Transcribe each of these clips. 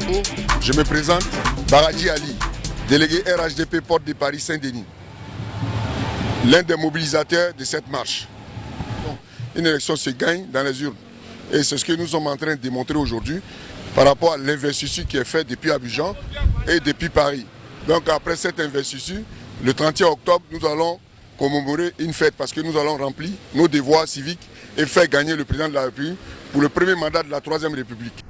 Bonjour, je me présente, Baradji Ali, délégué RHDP Porte de Paris Saint-Denis, l'un des mobilisateurs de cette marche. Une élection se gagne dans les urnes et c'est ce que nous sommes en train de démontrer aujourd'hui par rapport à l'investiture qui est faite depuis Abidjan et depuis Paris. Donc après cette investiture, le 31 octobre, nous allons commémorer une fête parce que nous allons remplir nos devoirs civiques et faire gagner le président de la République pour le premier mandat de la Troisième République.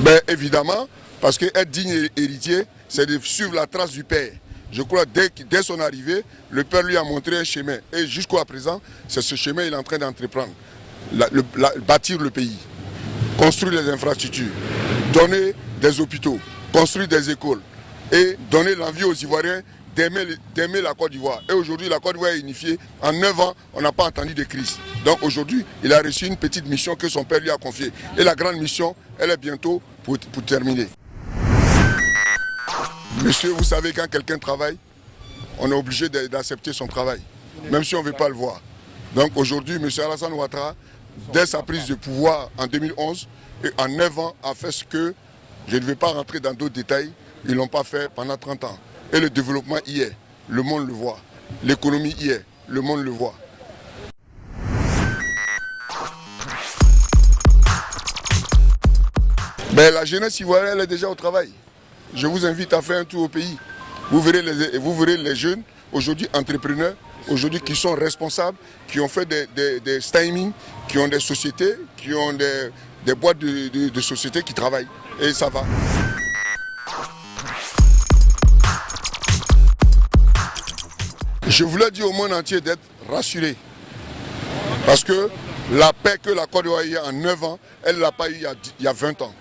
Ben, évidemment, parce qu'être digne héritier, c'est de suivre la trace du père. Je crois que dès son arrivée, le père lui a montré un chemin. Et jusqu'à présent, c'est ce chemin qu'il est en train d'entreprendre. Bâtir le pays, construire les infrastructures, donner des hôpitaux, construire des écoles et donner l'envie aux Ivoiriens d'aimer la Côte d'Ivoire. Et aujourd'hui, la Côte d'Ivoire est unifiée. En 9 ans, on n'a pas entendu de crise. Donc aujourd'hui, il a reçu une petite mission que son père lui a confiée. Et la grande mission, elle est bientôt pour terminer. Monsieur, vous savez, quand quelqu'un travaille, on est obligé d'accepter son travail, même si on ne veut pas le voir. Donc aujourd'hui, M. Alassane Ouattara, dès sa prise de pouvoir en 2011, et en 9 ans, a fait ce que, je ne vais pas rentrer dans d'autres détails, ils ne l'ont pas fait pendant 30 ans. Et le développement y est, le monde le voit. L'économie y est, le monde le voit. Ben, la jeunesse ivoirienne, elle est déjà au travail. Je vous invite à faire un tour au pays. Vous verrez les jeunes, aujourd'hui entrepreneurs, aujourd'hui qui sont responsables, qui ont fait des styming, qui ont des sociétés, qui ont des boîtes de sociétés qui travaillent. Et ça va. Je voulais dire au monde entier d'être rassuré. Parce que la paix que la Côte d'Ivoire a eu en 9 ans, elle ne l'a pas eu il y a 20 ans.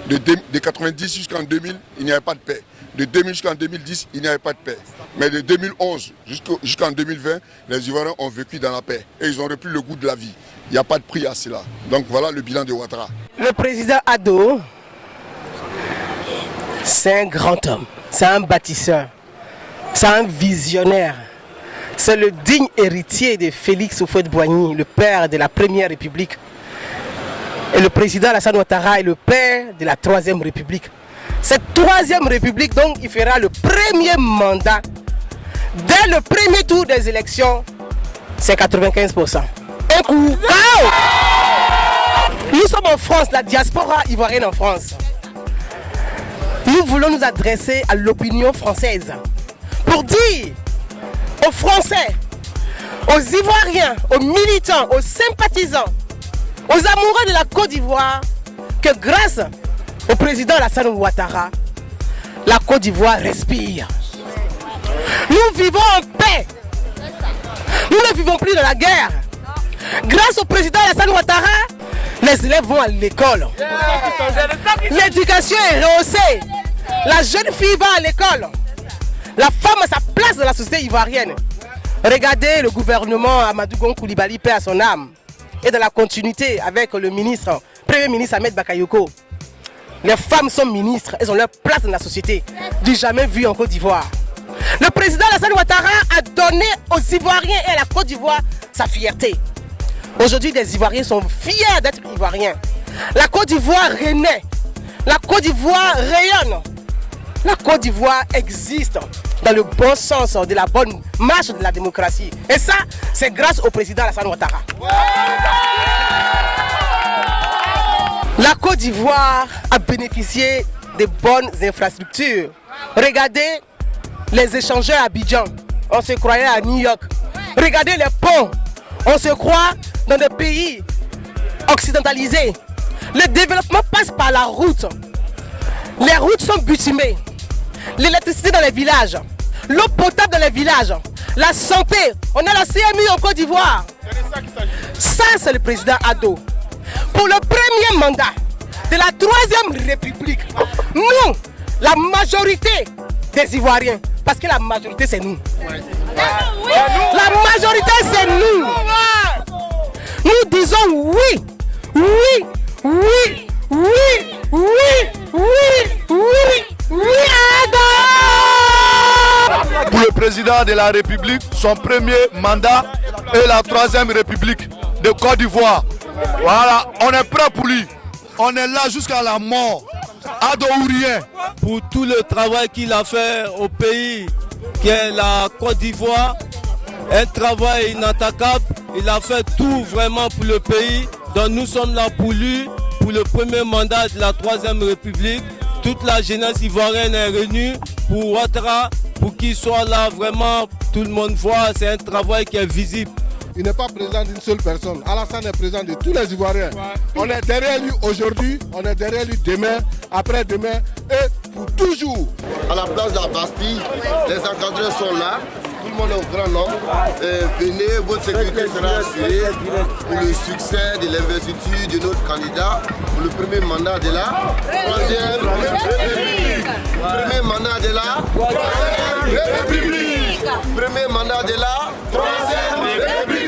De 1990 jusqu'en 2000, il n'y avait pas de paix. De 2000 jusqu'en 2010, il n'y avait pas de paix. Mais de 2011 jusqu'en 2020, les Ivoiriens ont vécu dans la paix. Et ils ont repris le goût de la vie. Il n'y a pas de prix à cela. Donc voilà le bilan de Ouattara. Le président Ado, c'est un grand homme. C'est un bâtisseur. C'est un visionnaire. C'est le digne héritier de Félix Houphouët-Boigny, le père de la Première République. Et le président Alassane Ouattara est le père de la Troisième République. Cette Troisième République, donc, il fera le premier mandat. Dès le premier tour des élections, c'est 95%. Un coup. Nous sommes en France, la diaspora ivoirienne en France. Nous voulons nous adresser à l'opinion française pour dire aux Français, aux Ivoiriens, aux militants, aux sympathisants, aux amoureux de la Côte d'Ivoire, que grâce au président Alassane Ouattara, la Côte d'Ivoire respire. Nous vivons en paix. Nous ne vivons plus dans la guerre. Grâce au président Alassane Ouattara, les élèves vont à l'école. L'éducation est rehaussée. La jeune fille va à l'école. La femme a sa place dans la société ivoirienne. Regardez le gouvernement Amadou Gon Coulibaly, paix à son âme. Et dans la continuité avec le Premier ministre Ahmed Bakayoko. Les femmes sont ministres, elles ont leur place dans la société. Du jamais vu en Côte d'Ivoire. Le président Alassane Ouattara a donné aux Ivoiriens et à la Côte d'Ivoire sa fierté. Aujourd'hui, les Ivoiriens sont fiers d'être Ivoiriens. La Côte d'Ivoire renaît. La Côte d'Ivoire rayonne. La Côte d'Ivoire existe dans le bon sens de la bonne marche de la démocratie. Et ça, c'est grâce au président Alassane Ouattara. La Côte d'Ivoire a bénéficié de bonnes infrastructures. Regardez les échangeurs à Abidjan. On se croyait à New York. Regardez les ponts. On se croit dans des pays occidentalisés. Le développement passe par la route. Les routes sont bitumées. L'électricité dans les villages. L'eau potable dans les villages. La santé. On a la CMU en Côte d'Ivoire. Ça, c'est le président Ado. Pour le premier mandat de la Troisième République, nous, la majorité des Ivoiriens, parce que la majorité c'est nous. La majorité c'est nous. Nous disons oui, oui, oui, oui, oui, oui, oui, oui, Ado. Pour le président de la République, son premier mandat est la Troisième République de Côte d'Ivoire. Voilà, on est prêt pour lui. On est là jusqu'à la mort. Ado ou rien. Pour tout le travail qu'il a fait au pays, qui est la Côte d'Ivoire, un travail inattaquable. Il a fait tout vraiment pour le pays. Donc nous sommes là pour lui, pour le premier mandat de la 3e République. Toute la jeunesse ivoirienne est réunie pour Ouattara, pour qu'il soit là vraiment, tout le monde voit, c'est un travail qui est visible. Il n'est pas président d'une seule personne. Alassane est président de tous les Ivoiriens. On est derrière lui aujourd'hui, on est derrière lui demain, après-demain et pour toujours. À la place de la Bastille, les encadreurs sont là. Tout le monde est au grand nombre. Venez, votre sécurité sera assurée pour le succès de l'investiture de notre candidat pour le premier mandat de la 3e République. Premier mandat de la 3e République. Premier mandat de la 3e République.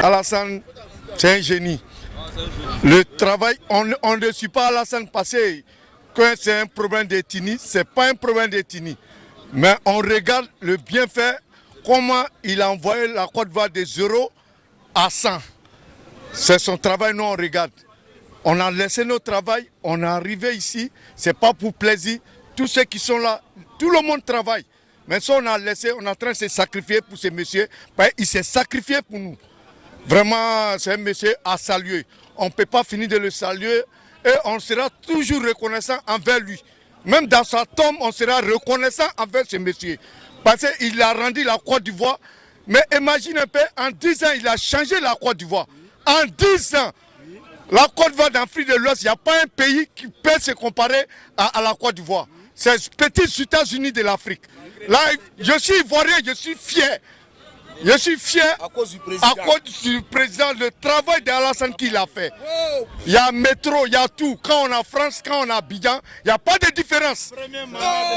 Alassane, c'est un génie. Le travail, on ne suit pas Alassane passer. Quand c'est un problème d'ethnie, ce n'est pas un problème d'ethnie. Mais on regarde le bienfait, comment il a envoyé la Côte d'Ivoire de 0 à 100. C'est son travail, nous on regarde. On a laissé notre travail, on est arrivé ici, ce n'est pas pour plaisir. Tous ceux qui sont là, tout le monde travaille. Mais ça on a laissé, on est en train de se sacrifier pour ce monsieur. Il s'est sacrifié pour nous. Vraiment, c'est un monsieur à saluer. On ne peut pas finir de le saluer et on sera toujours reconnaissant envers lui. Même dans sa tombe, on sera reconnaissant envers ce monsieur. Parce qu'il a rendu la Côte d'Ivoire. Mais imagine un peu, en 10 ans, il a changé la Côte d'Ivoire. En 10 ans, la Côte d'Ivoire d'Afrique de l'Ouest, il n'y a pas un pays qui peut se comparer à la Côte d'Ivoire. C'est les petits États-Unis de l'Afrique. Là, je suis ivoirien, je suis fier. Je suis fier à cause du président, le travail d'Alassane qu'il a fait. Il y a métro, il y a tout. Quand on a France, quand on a Abidjan, il n'y a pas de différence.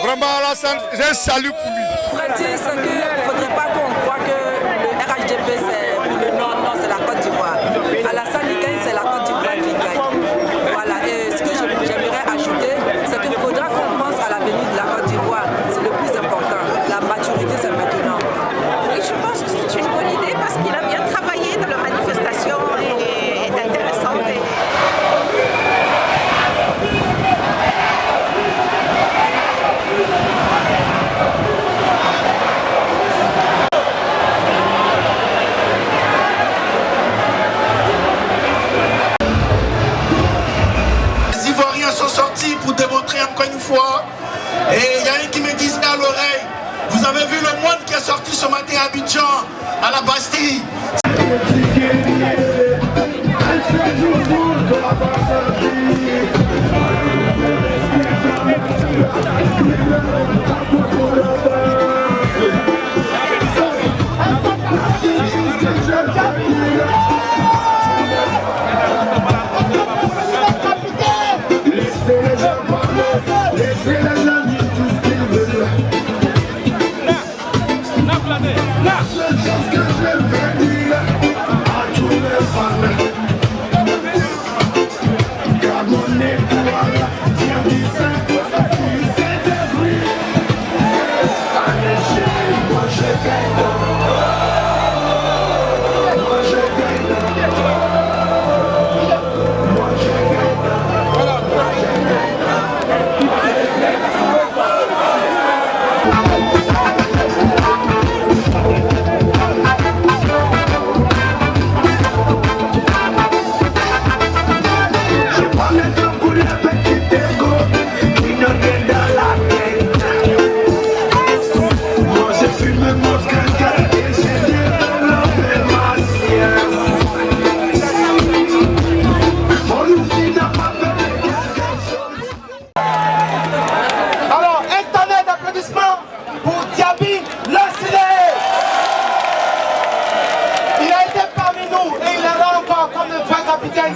Vraiment, Alassane, j'ai un salut pour lui. Pour dire, c'est qu'il ne faudrait pas qu'on croie que le RHDP, c'est pour le nord, non, c'est la Côte d'Ivoire. Alassane, il gagne, c'est la Côte d'Ivoire qui gagne. Voilà, et ce que j'aimerais ajouter, c'est qu'il faudra qu'on pense à l'avenir de la Côte d'Ivoire. C'est le plus important. La maturité, c'est maintenant. Oui, je pense que c'est une bonne idée parce qu'il a bien travaillé dans la manifestation et est intéressante. Les Ivoiriens sont sortis pour démontrer encore une fois. Et il y a un qui me disait à l'oreille, vous avez vu le moine qui est sorti ce matin à Abidjan, à la Bastille.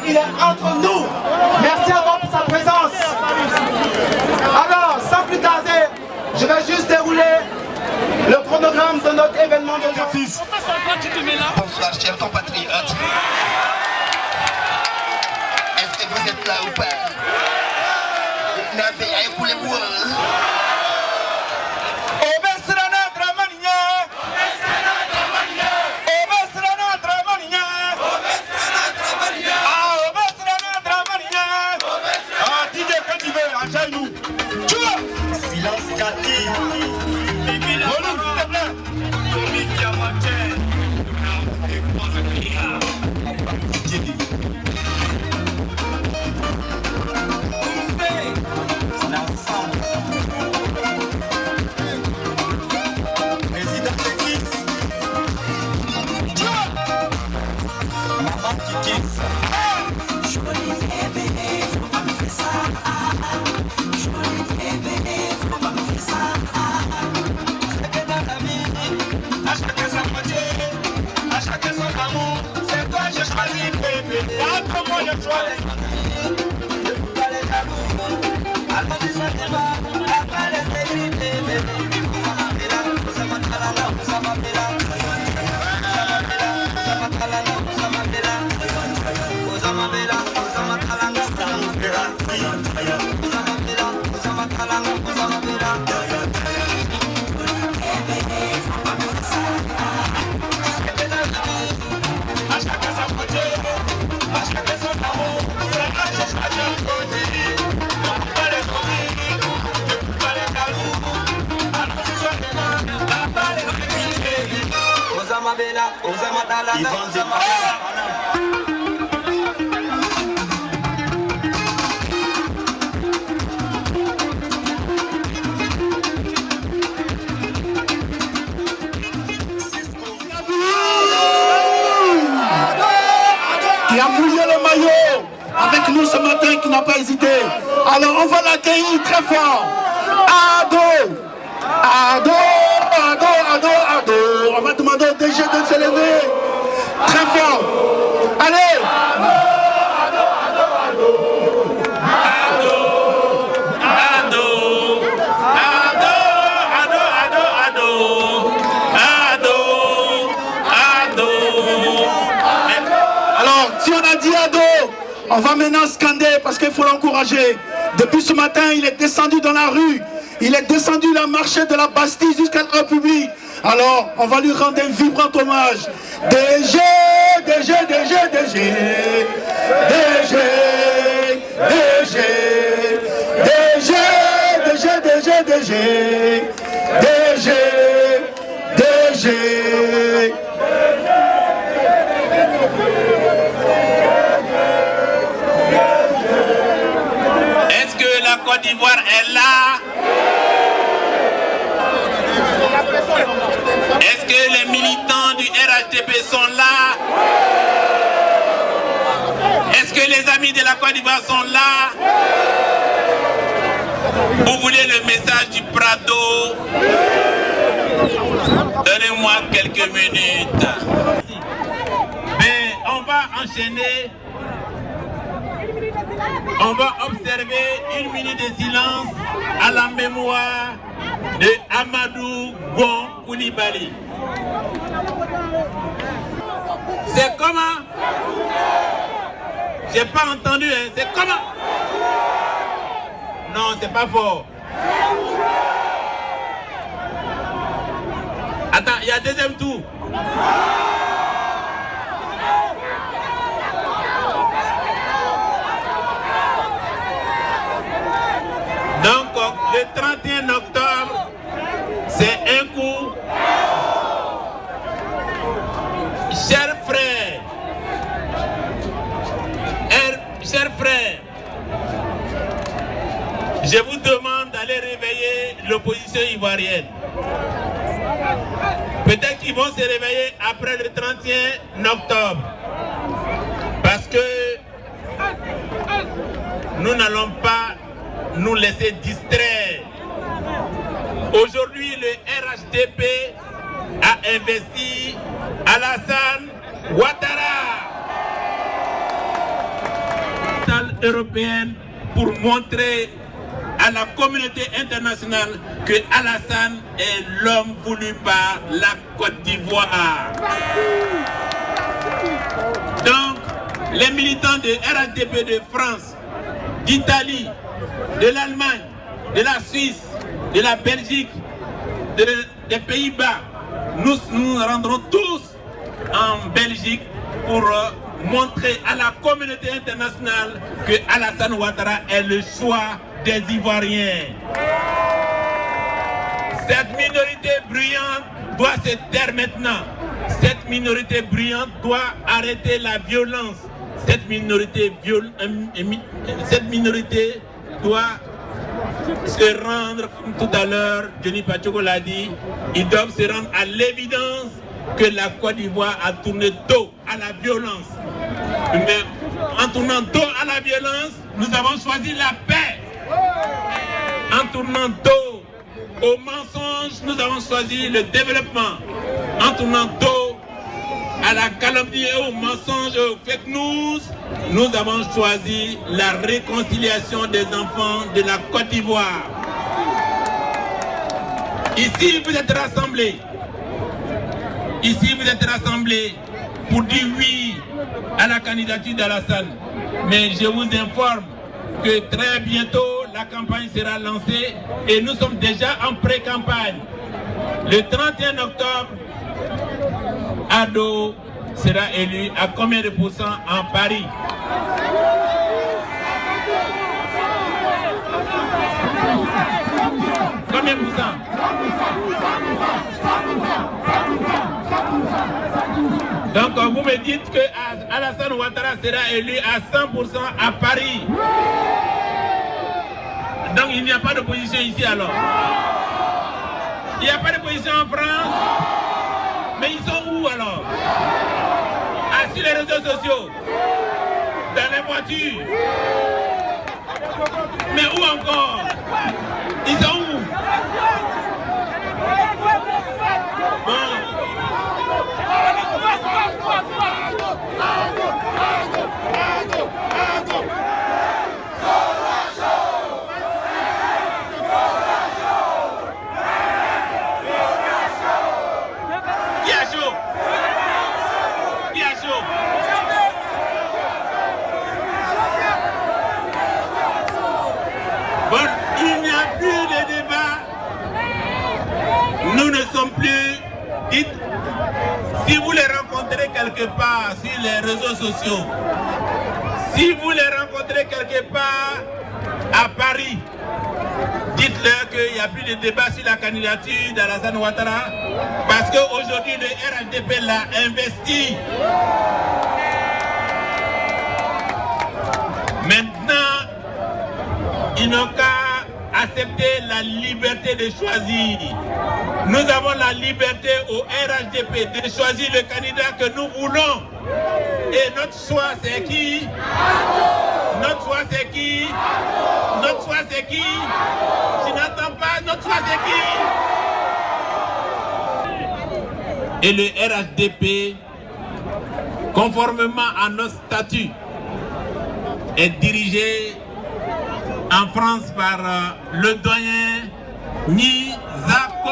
Il est entre nous. Merci à vous pour sa présence. Alors, sans plus tarder, je vais juste dérouler le chronogramme de notre événement d'aujourd'hui. Bonsoir, chers compatriotes. Est-ce que vous êtes là ou pas? Silence Cathy. Volume, s'il te plaît. Président X. Maman qui X. La ils vendent des qui a mouillé le maillot avec nous ce matin, qui n'a pas hésité. Alors on va l'accueillir très fort. Ado, Ado, Ado, Ado, Ado. On va demander au DG de se lever très fort. Allez. Si on a dit ado, on va maintenant scander parce qu'il faut l'encourager. Depuis ce matin, il est descendu dans la rue. Il est descendu la marché de la Bastille jusqu'à la République. Alors, on va lui rendre un vibrant hommage. DG, DG, DG, DG, DG, DG, DG, DG, DG, DG, DG, DG. Est-ce que la Côte d'Ivoire est là? Est-ce que les militants du RHDP sont là? Est-ce que les amis de la Côte d'Ivoire sont là? Vous voulez le message du Prado? Donnez-moi quelques minutes. Mais on va enchaîner. On va observer une minute de silence à la mémoire de Amadou Gon Coulibaly. C'est comment? J'ai pas entendu, hein? C'est comment? Non, c'est pas fort. Attends, il y a deuxième tour. Donc, le 31 octobre, c'est un coup. Chers frères, je vous demande d'aller réveiller l'opposition ivoirienne. Peut-être qu'ils vont se réveiller après le 31 octobre. Parce que nous n'allons pas nous laisser distraire. Aujourd'hui, le RHDP a investi Alassane Ouattara, européenne, pour montrer à la communauté internationale que Alassane est l'homme voulu par la Côte d'Ivoire. Donc, les militants de RHDP de France, d'Italie, de l'Allemagne, de la Suisse, de la Belgique, des Pays-Bas, nous nous rendrons tous en Belgique pour montrer à la communauté internationale que Alassane Ouattara est le choix des Ivoiriens. Cette minorité bruyante doit se taire maintenant. Cette minorité bruyante doit arrêter la violence. Cette minorité doit se rendre, comme tout à l'heure, Johnny Pachoko l'a dit, ils doivent se rendre à l'évidence que la Côte d'Ivoire a tourné dos à la violence. Mais en tournant dos à la violence, nous avons choisi la paix. En tournant dos aux mensonges, nous avons choisi le développement. En tournant dos à la calomnie et aux mensonges et aux fake news, nous avons choisi la réconciliation des enfants de la Côte d'Ivoire. Ici, vous êtes rassemblés. Ici, vous êtes rassemblés pour dire oui à la candidature d'Alassane. Mais je vous informe que très bientôt, la campagne sera lancée et nous sommes déjà en pré-campagne. Le 31 octobre, Ado sera élu à combien de pourcents en Paris? Combien de pourcents? Donc vous me dites que Alassane Ouattara sera élu à 100% à Paris. Donc il n'y a pas d'opposition ici alors. Il n'y a pas d'opposition en France. Mais ils sont où alors? Ah, sur les réseaux sociaux, dans les voitures. Mais où encore? Ils sont où? Qui a chaud? Qui a chaud? Bon, il n'y a plus de débat. Nous ne sommes plus. Dites, si vous les rencontrez quelque part sur les réseaux sociaux, si vous les rencontrez quelque part à Paris, dites-leur qu'il n'y a plus de débat sur la candidature d'Alassane Ouattara parce qu'aujourd'hui le RHDP l'a investi. Maintenant, ils n'ont qu'à accepter la liberté de choisir. Nous avons la liberté au RHDP de choisir le candidat que nous voulons. Et notre choix c'est qui? Notre choix c'est qui? Notre choix c'est qui? Je n'entends pas, notre choix c'est qui? Et le RHDP, conformément à nos statuts, est dirigé en France par le doyen Nizako.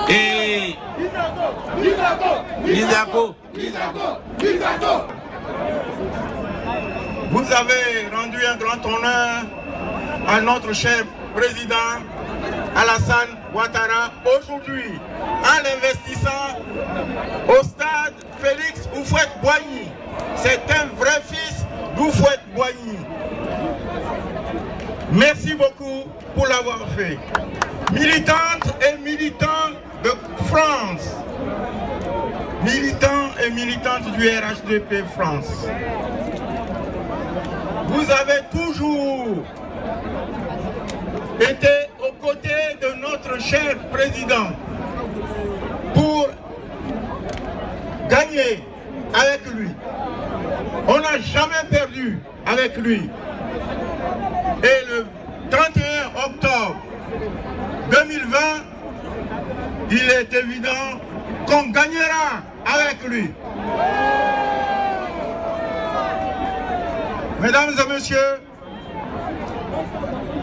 Et Nizako. Vous avez rendu un grand honneur à notre cher président Alassane Ouattara aujourd'hui en l'investissant au stade Félix Houphouët-Boigny. C'est un vrai fils d'Houphouët-Boigny. Merci beaucoup pour l'avoir fait. Militantes et militants de France, militants et militantes du RHDP France, vous avez toujours été aux côtés de notre cher président pour gagner avec lui. On n'a jamais perdu avec lui. Et le 31 octobre 2020, il est évident qu'on gagnera avec lui. Mesdames et messieurs,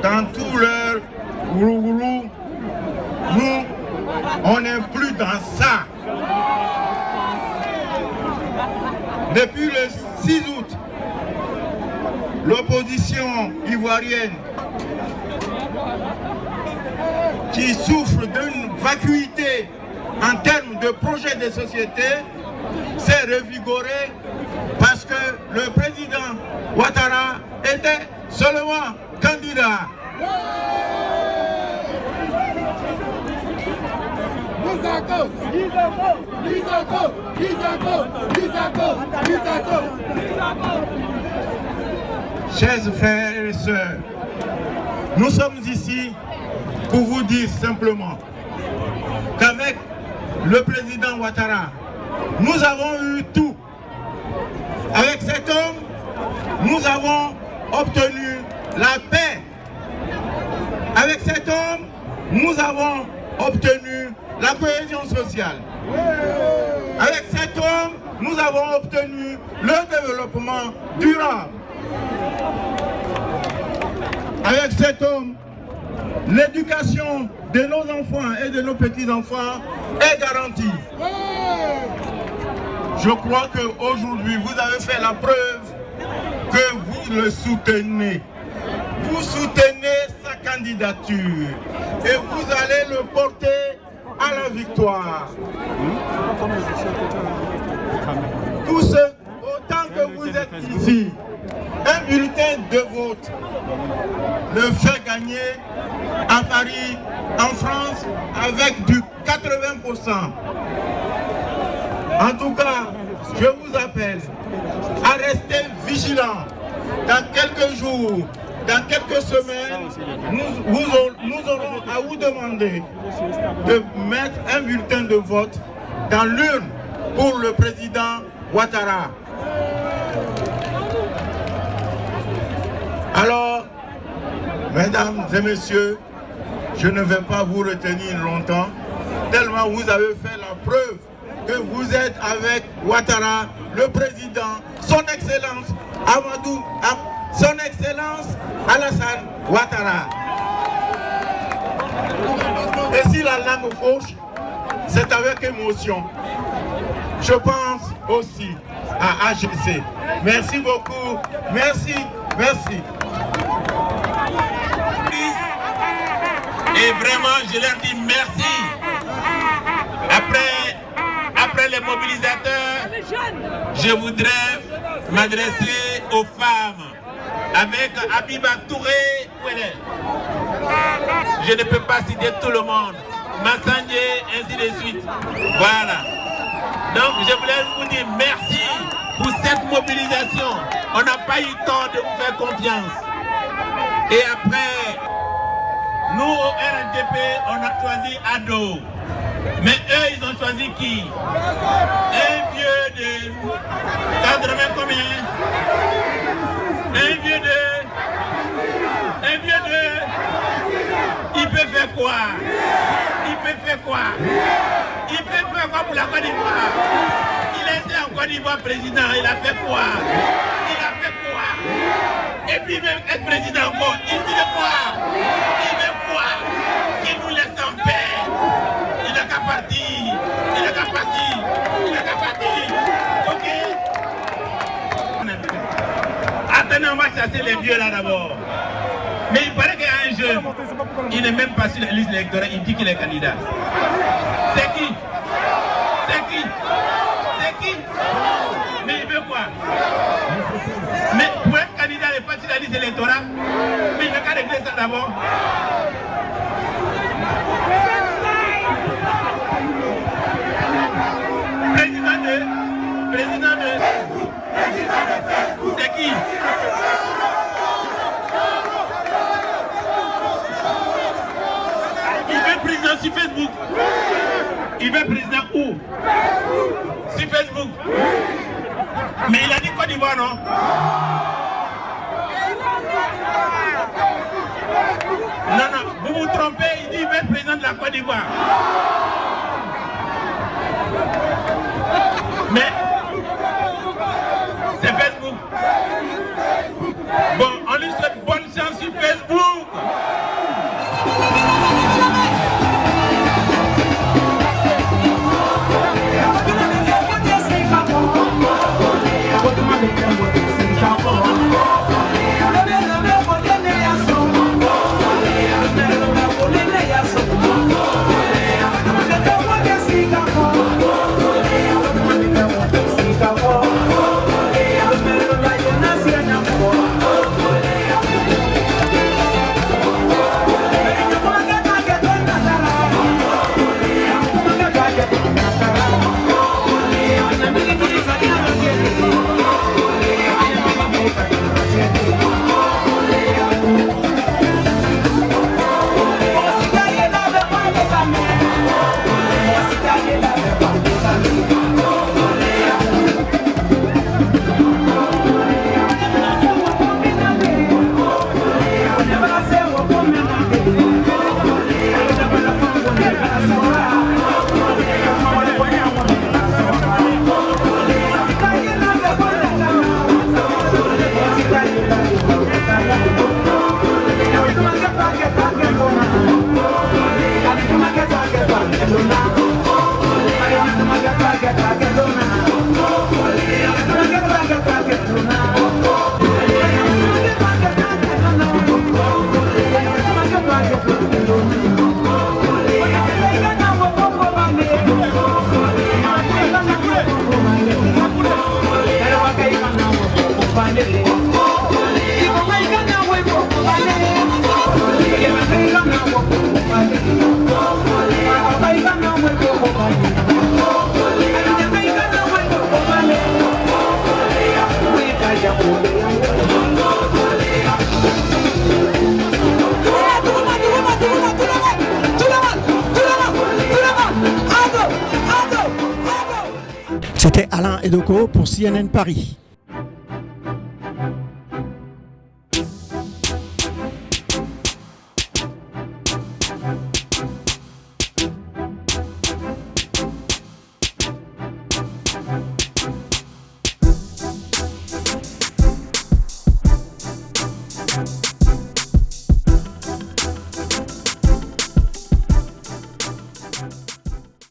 dans tout leur gourou, nous, on n'est plus dans ça. Depuis le 6 août, l'opposition ivoirienne, qui souffre d'une vacuité en termes de projet de société, s'est revigorée parce que le président Ouattara était seulement candidat. Chers frères et sœurs, nous sommes ici pour vous dire simplement qu'avec le président Ouattara, nous avons eu tout. Avec cet homme, nous avons obtenu la paix. Avec cet homme, nous avons obtenu la cohésion sociale. Avec cet homme, nous avons obtenu le développement durable. Avec cet homme, l'éducation de nos enfants et de nos petits-enfants est garantie. Je crois qu'aujourd'hui, vous avez fait la preuve que vous le soutenez. Vous soutenez sa candidature et vous allez le porter à la victoire. Tous ceux tant que vous êtes ici, un bulletin de vote le fait gagner à Paris, en France, avec du 80%. En tout cas, je vous appelle à rester vigilants. Dans quelques jours, dans quelques semaines, nous aurons à vous demander de mettre un bulletin de vote dans l'urne pour le président Ouattara. Alors, mesdames et messieurs, je ne vais pas vous retenir longtemps, tellement vous avez fait la preuve que vous êtes avec Ouattara, le président, son excellence son excellence Alassane Ouattara. Et si la langue gauche, c'est avec émotion. Je pense aussi à AGC. Merci beaucoup. Merci. Merci. Et vraiment, je leur dis merci. Après les mobilisateurs, je voudrais m'adresser aux femmes avec Abiba Touré. Je ne peux pas citer tout le monde. Massangé, ainsi de suite. Voilà. Donc, je voulais vous dire merci pour cette mobilisation. On n'a pas eu tort de vous faire confiance. Et après, nous au RNDP, on a choisi Ado. Mais eux, ils ont choisi qui? Un vieux de 80 combien? Un vieux de... Il peut faire quoi? Il peut faire quoi? Il peut faire quoi pour la Côte d'Ivoire? Il était en Côte d'Ivoire président, il a fait quoi? Il a fait quoi? Et puis même être président encore, il dit quoi? Il veut quoi? Qu'il nous laisse en paix. Il n'a qu'à partir. Il n'a qu'à partir. Il n'a qu'à partir. Ok? Attendez, on va chasser les vieux là d'abord. Mais il paraît qu'il y a un jeune, il n'est même pas sur la liste électorale, il dit qu'il est candidat. C'est qui? C'est qui? C'est qui? Mais il veut quoi? Mais pour être candidat, il n'est pas sur la liste électorale. Mais il n'a qu'à régler ça d'abord. Président de c'est qui? Il veut président sur Facebook. Il veut président où? Sur Facebook. Mais il a dit Côte d'Ivoire, non? Non, vous vous trompez, il dit qu'il veut être président de la Côte d'Ivoire. Mais c'est Facebook. Bon, on lui souhaite bonne chance sur Facebook. C'était Alain Edoko pour CNN Paris.